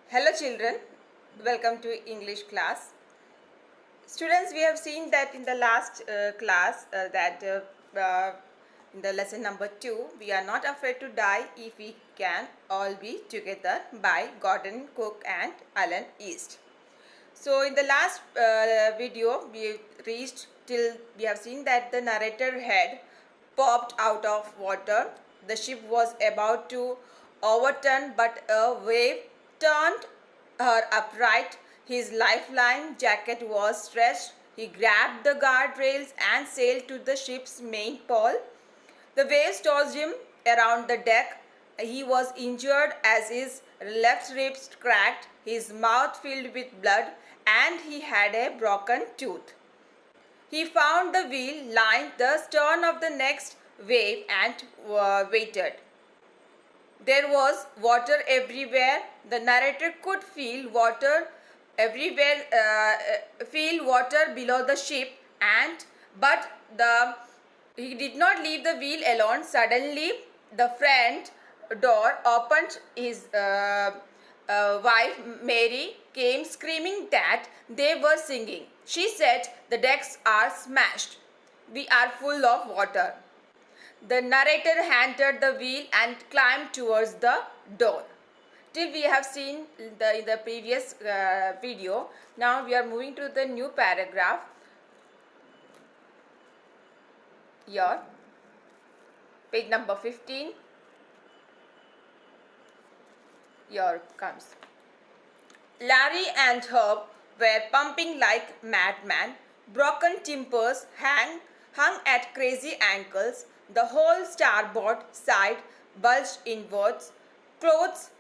Hello children, welcome to English class. Students, we have seen that in the last class in the lesson number 2, we are not afraid to die if we can all be together by Gordon Cook and Alan East. So in the last video, we reached till we have seen that the narrator had popped out of water. The ship was about to overturn, but a wave turned her upright. His lifeline jacket was stretched. He grabbed the guardrails and sailed to the ship's main pole. The waves tossed him around the deck. He was injured as his left ribs cracked, his mouth filled with blood, and he had a broken tooth. He found the wheel, lined the stern of the next wave, and waited. There was water everywhere. The narrator could feel water everywhere, feel water below the ship, but he did not leave the wheel alone. Suddenly, the front door opened. His wife Mary came screaming that they were sinking. She said, "The decks are smashed. We are full of water." The narrator entered the wheel and climbed towards the door. Till we have seen in the previous video. Now we are moving to the new paragraph. Here, page number 15. Here comes. Larry and Herb were pumping like madmen. Broken timbers hung at crazy ankles. The whole starboard side bulged inwards. Clothes,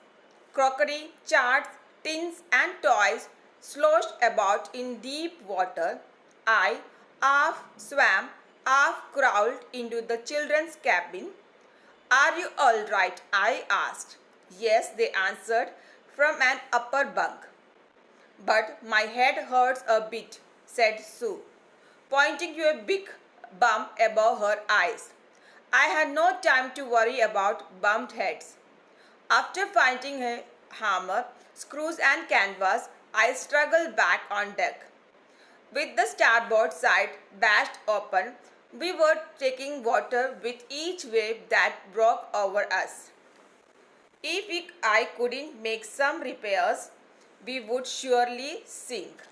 crockery, charts, tins, and toys sloshed about in deep water. I half swam, half crawled into the children's cabin. "Are you all right?" I asked. "Yes," they answered from an upper bunk. "But my head hurts a bit," said Sue, pointing to a big bump above her eyes. I had no time to worry about bumped heads. After finding a hammer, screws, and canvas, I struggled back on deck. With the starboard side bashed open, we were taking water with each wave that broke over us. If I couldn't make some repairs, we would surely sink.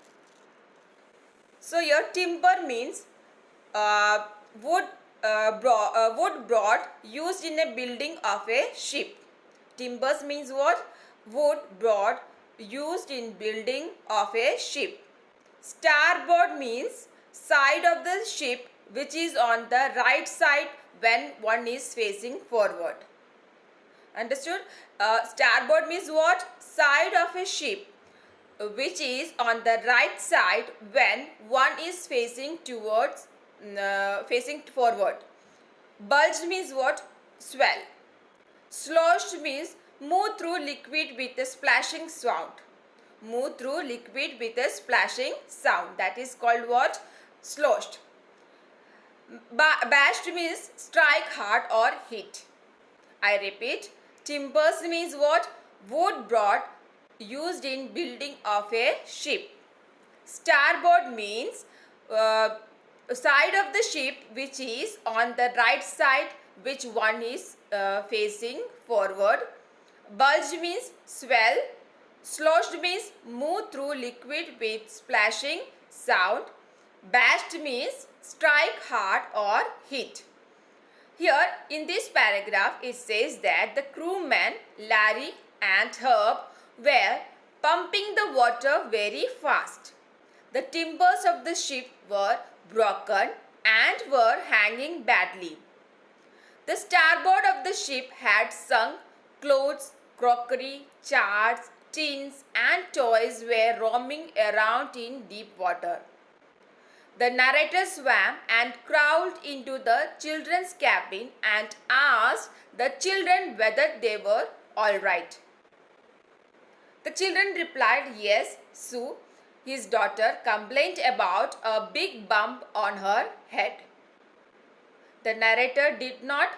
So here timber means wood broad used in a building of a ship. Timbers means what? Wood broad used in building of a ship. Starboard means side of the ship which is on the right side when one is facing forward. Understood? Starboard means what? Side of a ship which is on the right side when one is facing towards facing forward. Bulged means what? Swell. Sloshed means move through liquid with a splashing sound. Move through liquid with a splashing sound. That is called what? Sloshed. Bashed means strike hard or hit. I repeat, timbers means what? Wood broad used in building of a ship. Starboard means side of the ship which is on the right side which one is facing forward. Bulge means swell. Sloshed means move through liquid with splashing sound. Bashed means strike hard or hit. Here in this paragraph it says that the crewmen Larry and Herb were pumping the water very fast. The timbers of the ship were broken and were hanging badly. The starboard of the ship had sunk. Clothes, crockery, charts, tins, and toys were roaming around in deep water. The narrator swam and crawled into the children's cabin and asked the children whether they were all right. The children replied yes. Sue, his daughter, complained about a big bump on her head. The narrator did not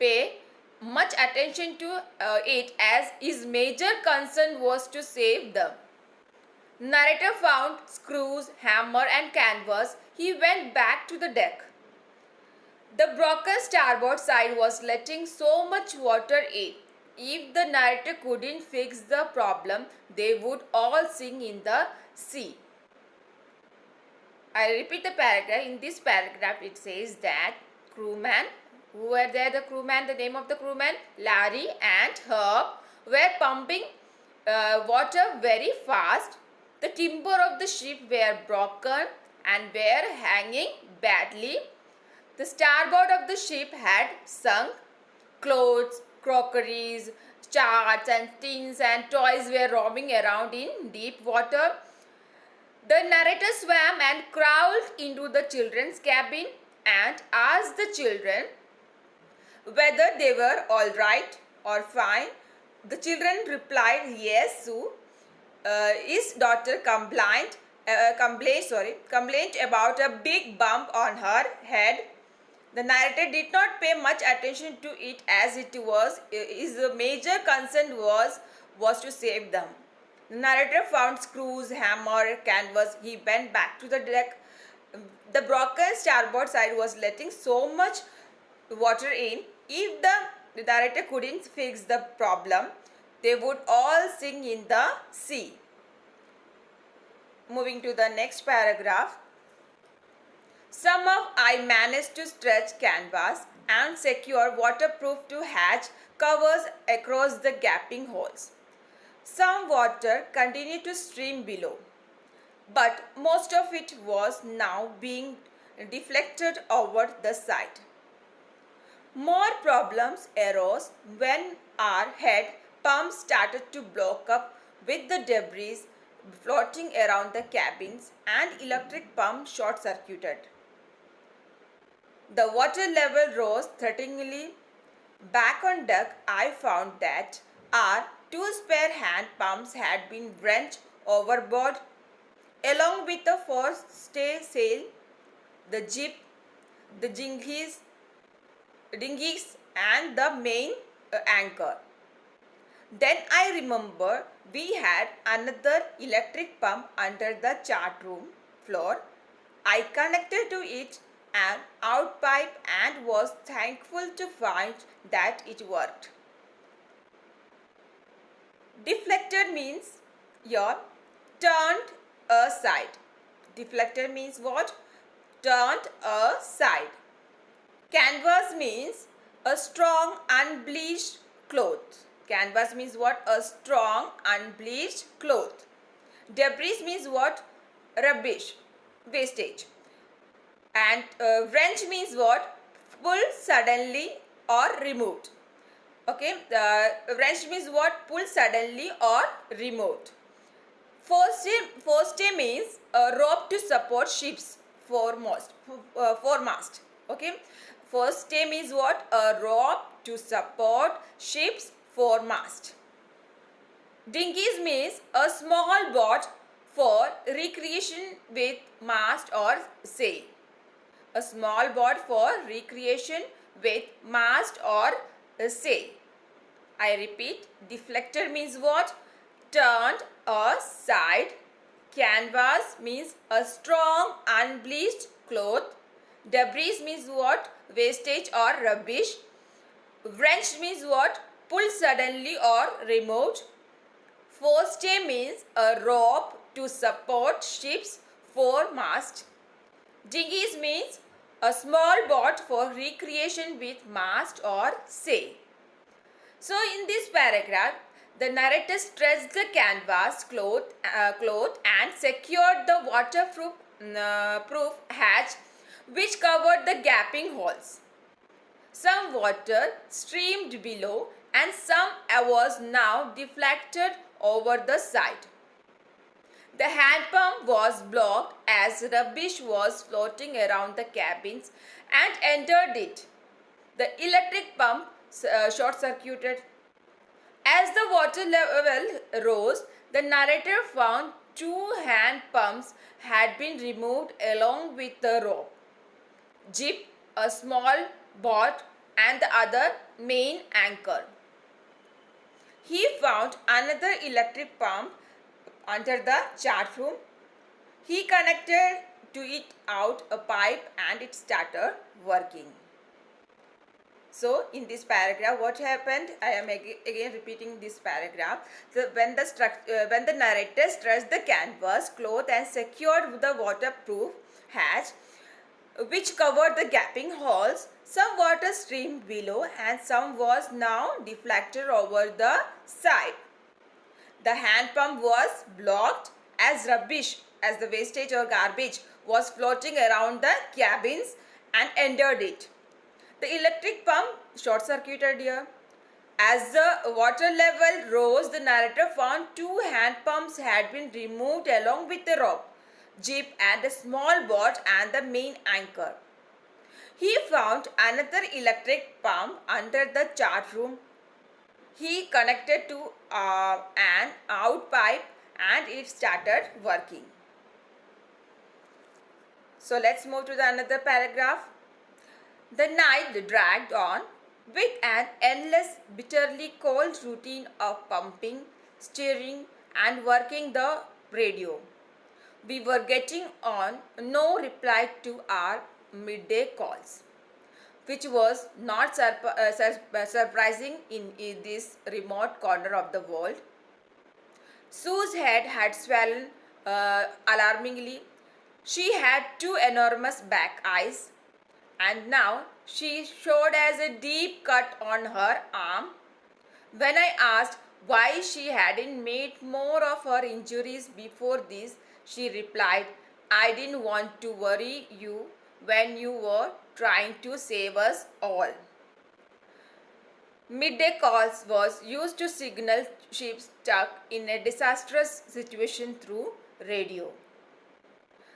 pay much attention to it as his major concern was to save them. Narrator found screws, hammer, and canvas. He went back to the deck. The broken starboard side was letting so much water in. If the narrator couldn't fix the problem, they would all sink in the sea. I repeat the paragraph. In this paragraph, it says that crewman, who were there? The crewman, the name of the crewman, Larry and Herb, were pumping water very fast. The timber of the ship were broken and were hanging badly. The starboard of the ship had sunk. Clothes, crockeries, charts and tins and toys were roaming around in deep water. The narrator swam and crawled into the children's cabin and asked the children whether they were all right or fine. The children replied yes. Sue, his daughter complained about a big bump on her head. The narrator did not pay much attention to it as it was his major concern was to save them. The narrator found screws, hammer, canvas. He went back to the deck. The broken starboard side was letting so much water in. If the narrator couldn't fix the problem, they would all sink in the sea. Moving to the next paragraph. Somehow I managed to stretch canvas and secure waterproof to hatch covers across the gaping holes. Some water continued to stream below, but most of it was now being deflected over the side. More problems arose when our head pumps started to block up with the debris floating around the cabins and electric pump short-circuited. The water level rose threateningly. Back on deck, I found that our two spare hand pumps had been wrenched overboard, along with the forestay sail, the jib, the dinghies, and the main anchor. Then I remember we had another electric pump under the chart room floor. I connected to it an outpipe and was thankful to find that it worked. Deflected means you're turned aside. Deflected means what? Turned aside. Canvas means a strong unbleached cloth. Canvas means what? A strong unbleached cloth. Debris means what? Rubbish, wastage. And wrench means what? Pull suddenly or removed. Okay, wrench means what? Pull suddenly or removed. Forestay means a rope to support ships foremast. Okay, forestay means what? A rope to support ships foremast. Dinghies means a small boat for recreation with mast or sail. A small boat for recreation with mast or sail. I repeat, deflected means what? Turned aside. Canvas means a strong unbleached cloth. Debris means what? Wastage or rubbish. Wrench means what? Pull suddenly or removed. Forestay means a rope to support ships foremast. Dinghies means a small boat for recreation with mast or sail. So in this paragraph, the narrator stretched the canvas cloth and secured the waterproof proof hatch which covered the gaping holes. Some water streamed below and some was now deflected over the side. The hand pump was blocked as rubbish was floating around the cabins and entered it. The electric pump short-circuited. As the water level rose, the narrator found two hand pumps had been removed along with the rope. Jib, a small boat and the other main anchor. He found another electric pump under the chart room. He connected to it out a pipe and it started working. So in this paragraph, what happened? I am again repeating this paragraph. So when the narrator stretched the canvas cloth and secured the waterproof hatch, which covered the gaping holes, some water streamed below and some was now deflected over the side. The hand pump was blocked as rubbish, as the wastage or garbage was floating around the cabins and entered it. The electric pump short-circuited here. As the water level rose, the narrator found two hand pumps had been removed along with the rope, jib and a small boat and the main anchor. He found another electric pump under the chart room. He connected to an out pipe and it started working. So let's move to the another paragraph. The night dragged on with an endless, bitterly cold routine of pumping, steering, and working the radio. We were getting on no reply to our midday calls, which was not surprising in this remote corner of the world. Sue's head had swollen alarmingly. She had two enormous back eyes, and now she showed as a deep cut on her arm. When I asked why she hadn't made more of her injuries before this, she replied, I didn't want to worry you when you were trying to save us all. Midday calls was used to signal ships stuck in a disastrous situation through radio.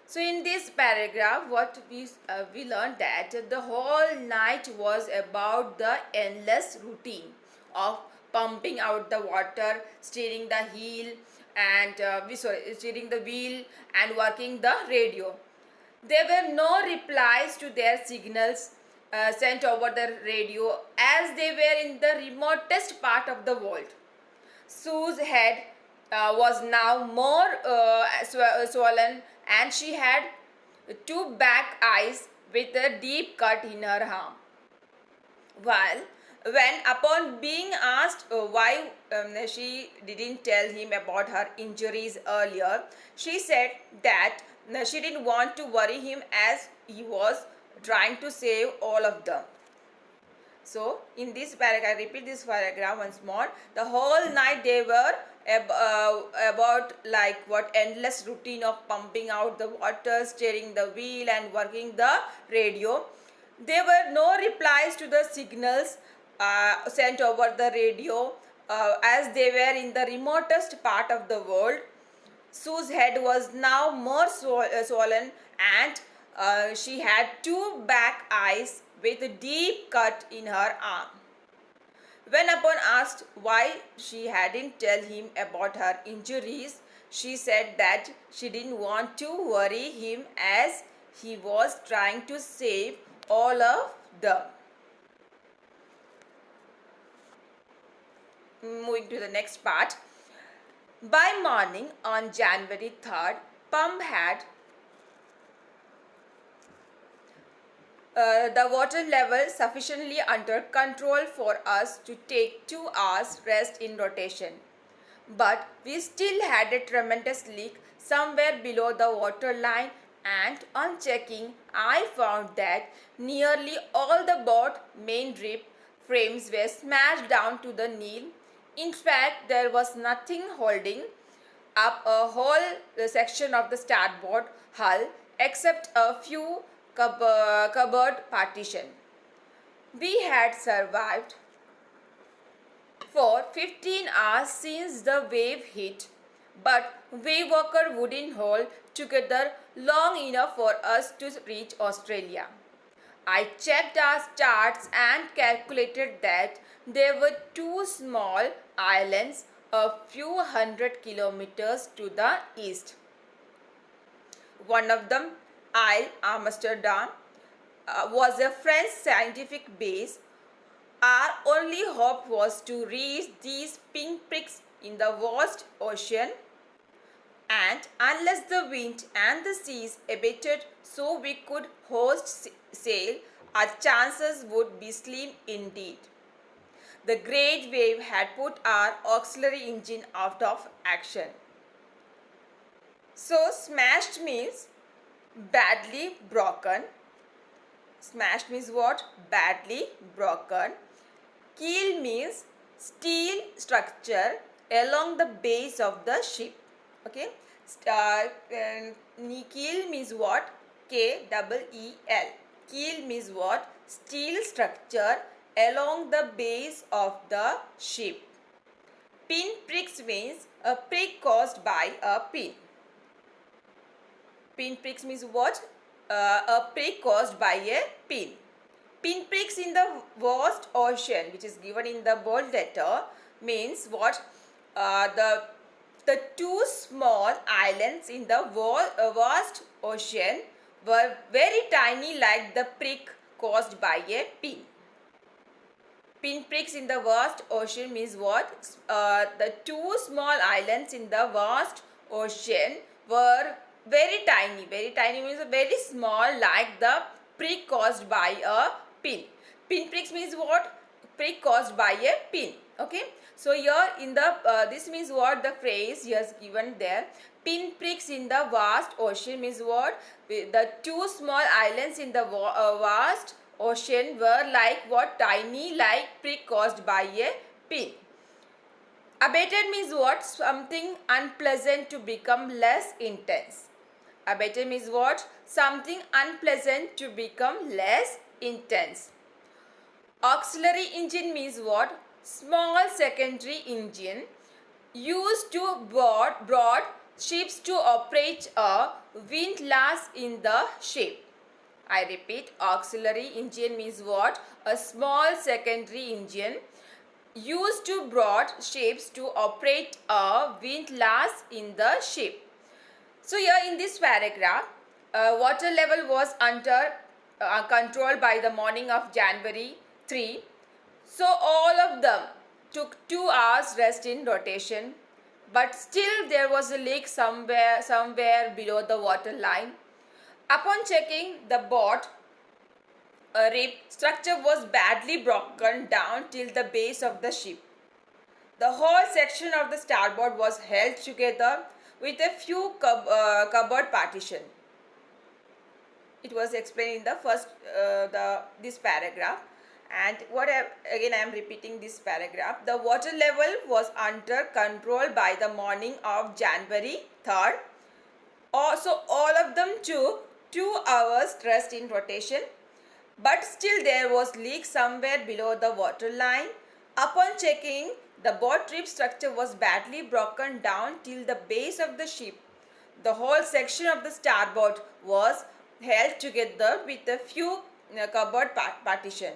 So in this paragraph, what we learned that the whole night was about the endless routine of pumping out the water, steering the wheel, and steering the wheel and working the radio. There were no replies to their signals sent over the radio as they were in the remotest part of the world. Sue's head was now more swollen and she had two back eyes with a deep cut in her arm. When upon being asked why she didn't tell him about her injuries earlier, she said that she didn't want to worry him as he was trying to save all of them. So in this paragraph, I repeat this paragraph once more. The whole night they were about like what endless routine of pumping out the water, steering the wheel and working the radio. There were no replies to the signals sent over the radio as they were in the remotest part of the world. Sue's head was now more swollen and she had two back eyes with a deep cut in her arm. When upon asked why she hadn't tell him about her injuries, she said that she didn't want to worry him as he was trying to save all of them. Moving to the next part. By morning on January 3rd, pump had the water level sufficiently under control for us to take 2 hours rest in rotation. But we still had a tremendous leak somewhere below the water line, and on checking I found that nearly all the boat main rib frames were smashed down to the nil. In fact, there was nothing holding up a whole section of the starboard hull except a few cupboard partition. We had survived for 15 hours since the wave hit, but wave walker wouldn't hold together long enough for us to reach Australia. I checked our charts and calculated that there were two small islands a few hundred kilometers to the east. One of them, Isle Amsterdam, was a French scientific base Our only hope was to reach these pinpricks in the vast ocean, and unless the wind and the seas abated so we could hoist sail, our chances would be slim indeed. The great wave had put our auxiliary engine out of action. So, smashed means badly broken. Smashed means what? Badly broken. Keel means steel structure along the base of the ship. Okay. Keel means what? K-E-E-L. Keel means what? Steel structure along the base of the ship. Pinpricks means a prick caused by a pin. Pinpricks means what? A prick caused by a pin. Pinpricks in the vast ocean, which is given in the bold letter, means what? The two small islands in the vast ocean were very tiny, like the prick caused by a pin. Pinpricks in the vast ocean means what? The two small islands in the vast ocean were very tiny. Very tiny means very small, like the prick caused by a pin. Pinpricks means what? Prick caused by a pin. Okay. So here in the this means what? The phrase here is given there. Pinpricks in the vast ocean means what? The two small islands in the vast ocean were like what? Tiny, like prick caused by a pin. Abated means what? Something unpleasant to become less intense. Abated means what? Something unpleasant to become less intense. Auxiliary engine means what? Small secondary engine used to board ships to operate a windlass in the ship. I repeat, auxiliary engine means what? A small secondary engine used to board ships to operate a windlass in the ship. So here in this paragraph, water level was under control by the morning of January 3. So all of them took 2 hours rest in rotation, but still there was a leak somewhere below the water line. Upon checking, the boat rib structure was badly broken down till the base of the ship. The whole section of the starboard was held together with a few cupboard partition. It was explained in the first this paragraph, and again I am repeating this paragraph. The water level was under control by the morning of January 3rd. Also, all of them took 2 hours rest in rotation, but still there was leak somewhere below the water line. Upon checking, the boat rib structure was badly broken down till the base of the ship. The whole section of the starboard was held together with a few cupboard partition.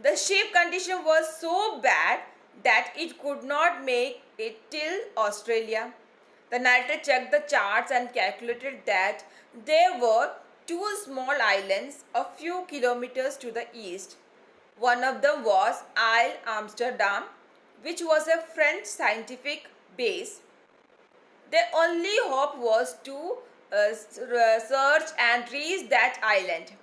The ship condition was so bad that it could not make it till Australia. The narrator checked the charts and calculated that there were 2 small islands a few kilometers to the east. One of them was Isle Amsterdam, which was a French scientific base. Their only hope was to search and reach that island,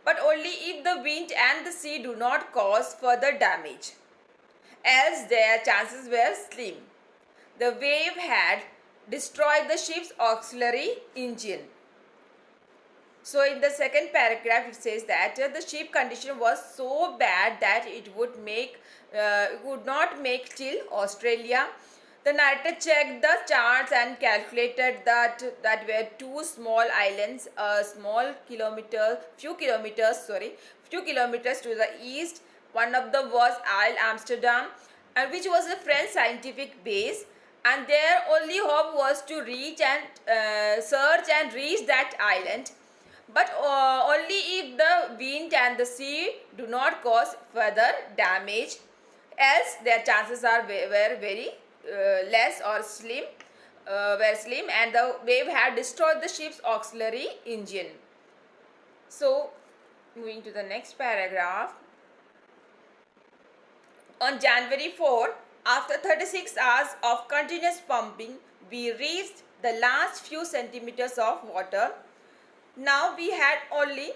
but only if the wind and the sea do not cause further damage, else their chances were slim. The wave had destroyed the ship's auxiliary engine. So in the second paragraph it says that the ship condition was so bad that it would not make till Australia. The narrator checked the charts and calculated that were 2 small islands, few kilometers to the east. One of them was Isle Amsterdam, and which was a French scientific base, and their only hope was to reach and search and reach that island, but only if the wind and the sea do not cause further damage, else their chances were very less or slim, and the wave had destroyed the ship's auxiliary engine. So moving to the next paragraph. On January 4, after 36 hours of continuous pumping, we reached the last few centimeters of water. Now we had only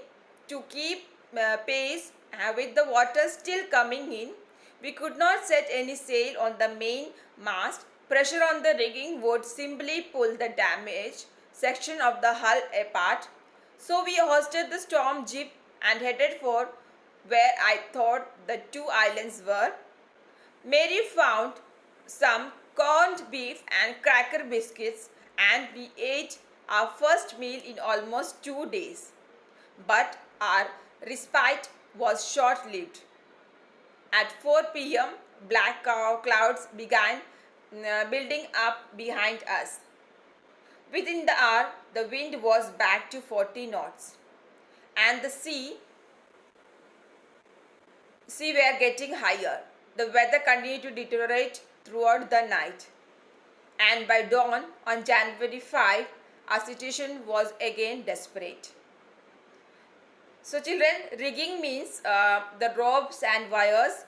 to keep pace with the water still coming in. We could not set any sail on the main mast. Pressure on the rigging would simply pull the damaged section of the hull apart. So we hoisted the storm jib and headed for where I thought the two islands were. Mary found some corned beef and cracker biscuits, and we ate our first meal in almost 2 days. But our respite was short lived. At 4 p.m., black clouds began building up behind us. Within the hour, the wind was back to 40 knots, and the sea were getting higher. The weather continued to deteriorate throughout the night, and by dawn on January 5, our situation was again desperate. So children, rigging means the ropes and wires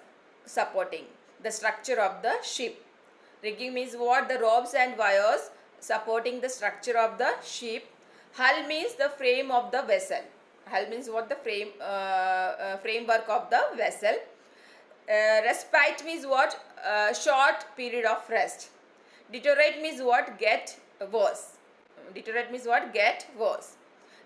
supporting the structure of the ship. Rigging means what? The ropes and wires supporting the structure of the ship. Hull means the frame of the vessel. Hull means what? The framework of the vessel. Respite means what? Short period of rest. Deteriorate means what? Get worse. Deteriorate means what? Get worse.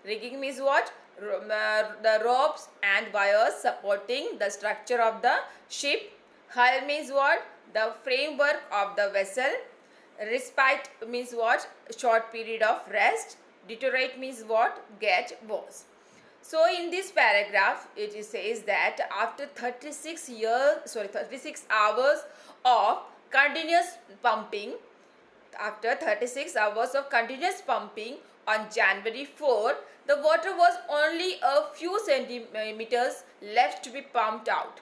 Rigging means what? The ropes and wires supporting the structure of the ship. Hull means what? The framework of the vessel. Respite means what? Short period of rest. Deteriorate means what? Get worse. So in this paragraph, it says that after 36 hours of continuous pumping, on January 4, the water was only a few centimeters left to be pumped out.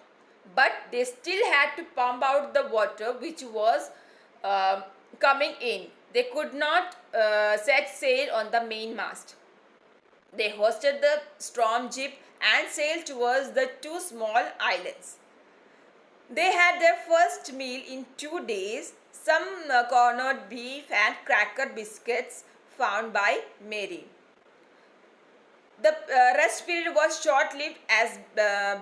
But they still had to pump out the water which was coming in. They could not set sail on the main mast. They hoisted the storm jib and sailed towards the two small islands. They had their first meal in 2 days, some corned beef and cracker biscuits found by Mary. The rest period was short-lived as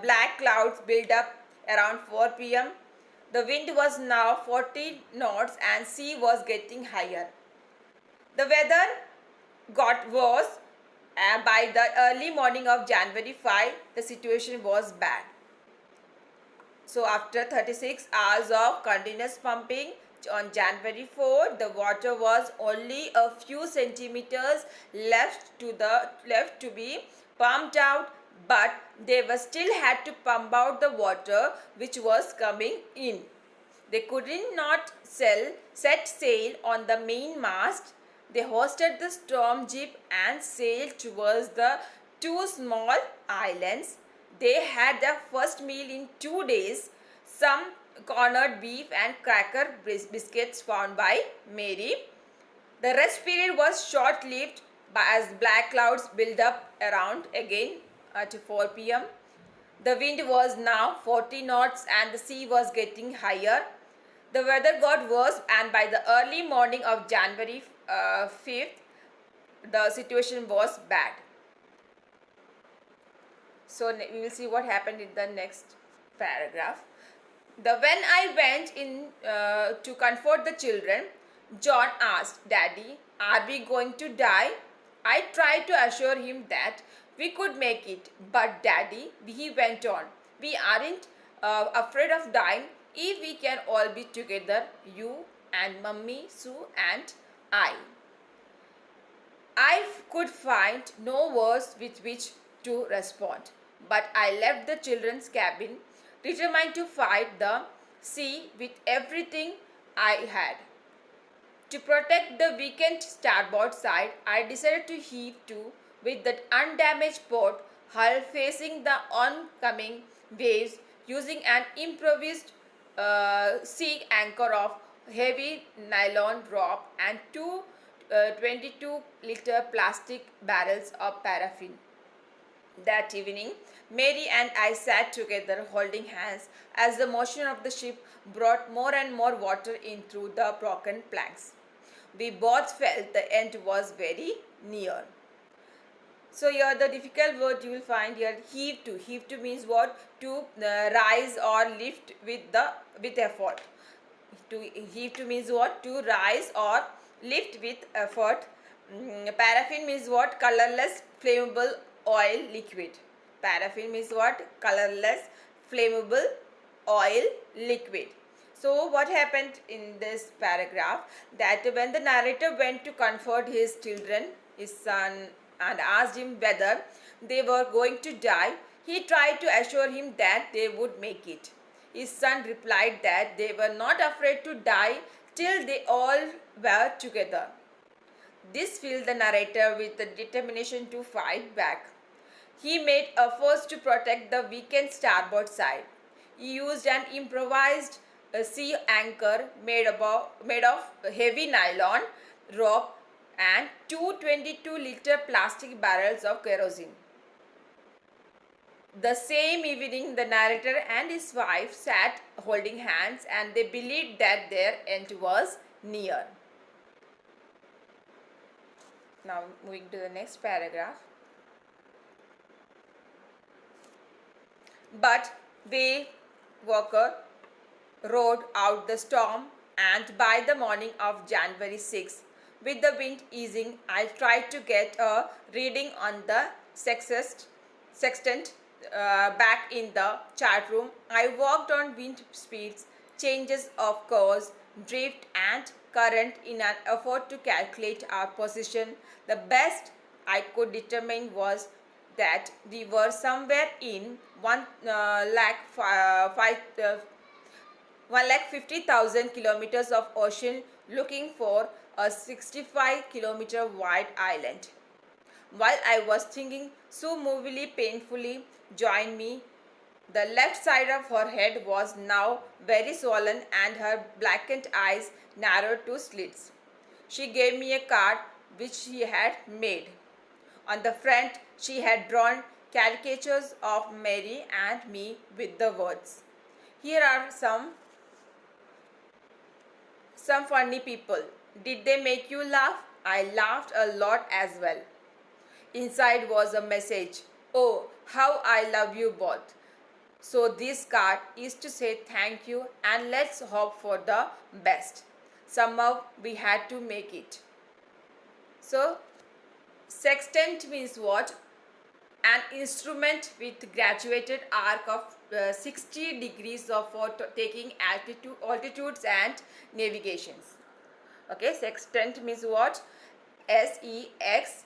black clouds built up around 4 p.m. The wind was now 40 knots and sea was getting higher. The weather got worse. By the early morning of January 5, the situation was bad. So after 36 hours of continuous pumping on January 4, the water was only a few centimeters left to be pumped out, but they were still had to pump out the water which was coming in. They could not set sail on the main mast. They hoisted the storm jib and sailed towards the two small islands. They had their first meal in 2 days, some corned beef and cracker biscuits found by Mary. The rest period was short-lived as black clouds built up around again at 4 p.m. The wind was now 40 knots and the sea was getting higher. The weather got worse, and by the early morning of January 5th, the situation was bad. So we will see what happened in the next paragraph. When I went in to comfort the children, John asked, "Daddy, are we going to die?" I tried to assure him that we could make it. "But Daddy," he went on, "we aren't afraid of dying if we can all be together, you and Mummy, Sue and I." I could find no words with which to respond, but I left the children's cabin, determined to fight the sea with everything I had. To protect the weakened starboard side, I decided to heave to with the undamaged port hull facing the oncoming waves, using an improvised sea anchor of heavy nylon rope and two 22-liter plastic barrels of paraffin. That evening, Mary and I sat together holding hands as the motion of the ship brought more and more water in through the broken planks. We both felt the end was very near. So here the difficult word you will find here, heave to. Heave to means what? To rise or lift with effort. To heave to means what? To rise or lift with effort. Paraffin means what? Colorless flammable oil liquid. Paraffin means what? Colorless flammable oil liquid. So what happened in this paragraph, that when the narrator went to comfort his children, his son, and asked him whether they were going to die, he tried to assure him that they would make it. His son replied that they were not afraid to die till they all were together. This filled the narrator with the determination to fight back. He made efforts to protect the weakened starboard side. He used an improvised sea anchor made of heavy nylon rope and two 22-liter plastic barrels of kerosene. The same evening, the narrator and his wife sat holding hands, and they believed that their end was near. Now, moving to the next paragraph. But they, Walker, rode out the storm, and by the morning of January 6, with the wind easing, I tried to get a reading on the sextant back in the chart room. I worked on wind speeds, changes of course, drift and current in an effort to calculate our position. The best I could determine was that we were somewhere in 1,50,000 kilometers of ocean, looking for a 65-kilometer wide island. While I was thinking, Sue movingly, painfully joined me. The left side of her head was now very swollen and her blackened eyes narrowed to slits. She gave me a card which she had made. On the front, she had drawn caricatures of Mary and me with the words, "Here are some funny people. Did they make you laugh?" I laughed a lot as well. Inside was a message, "Oh, how I love you both." So this card is to say thank you and let's hope for the best. Somehow we had to make it. So sextant means what? An instrument with graduated arc of 60 degrees for taking altitudes and navigations. Okay, sextant means what? SEXTANT.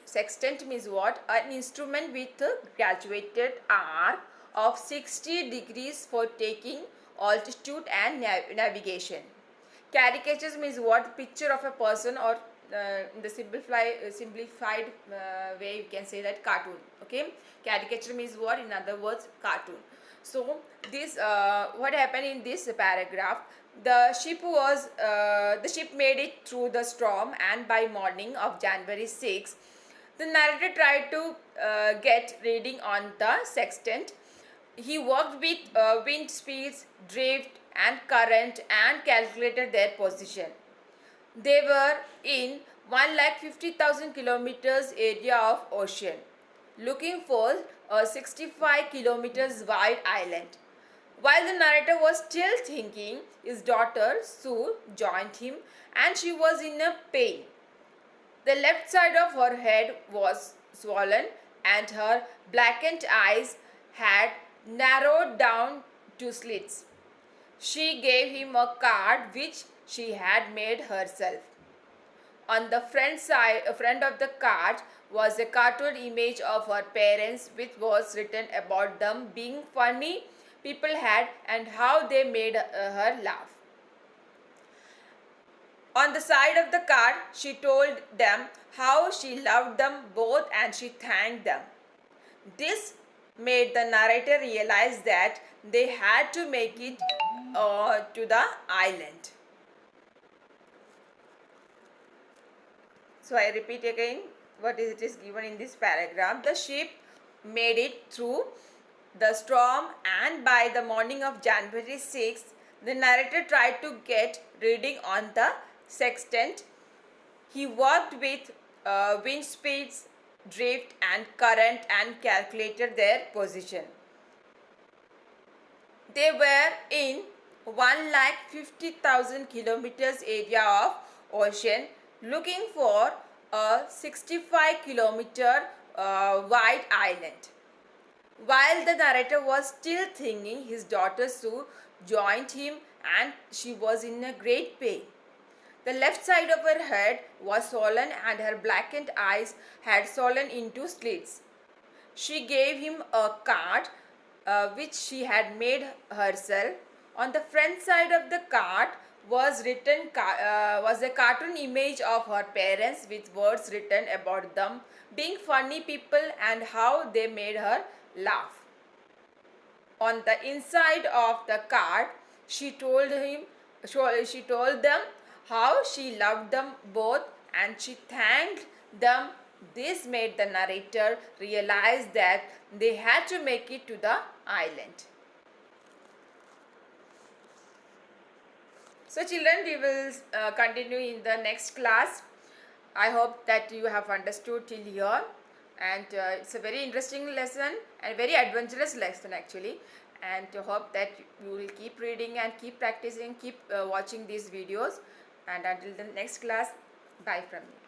Sextant means what? An instrument with a graduated arc of 60 degrees for taking altitude and navigation. Caricatures means what? Picture of a person, or in the simplified way you can say that cartoon. Okay, caricature means what? In other words, cartoon. So this what happened in this paragraph, the ship made it through the storm, and by morning of January 6, the narrator tried to get reading on the sextant. He worked with wind speeds, drift and current and calculated their position. They were in 1,50,000 kilometers area of ocean, looking for a 65 kilometers wide island. While the narrator was still thinking, his daughter Sue joined him, and she was in a pain. The left side of her head was swollen and her blackened eyes had narrowed down to slits. She gave him a card which she had made herself. On the front of the card was a cartoon image of her parents, which was written about them being funny people had and how they made her laugh. On the side of the card, she told them how she loved them both and she thanked them. This made the narrator realize that they had to make it to the island. So I repeat again, what is it is given in this paragraph. The ship made it through the storm, and by the morning of January 6th, the narrator tried to get reading on the sextant. He worked with wind speeds, drift, and current and calculated their position. They were in 1,50,000 kilometers area of ocean, looking for a 65-kilometer wide island. While the narrator was still thinking, his daughter Sue joined him, and she was in a great pain. The left side of her head was swollen, and her blackened eyes had swollen into slits. She gave him a card which she had made herself. On the front side of the card was a cartoon image of her parents with words written about them being funny people and how they made her laugh. On the inside of the card, she told them how she loved them both, and she thanked them. This made the narrator realize that they had to make it to the island. So children, we will continue in the next class. I hope that you have understood till here, and it's a very interesting lesson and very adventurous lesson actually, and I hope that you will keep reading and keep practicing, keep watching these videos, and until the next class, bye from me.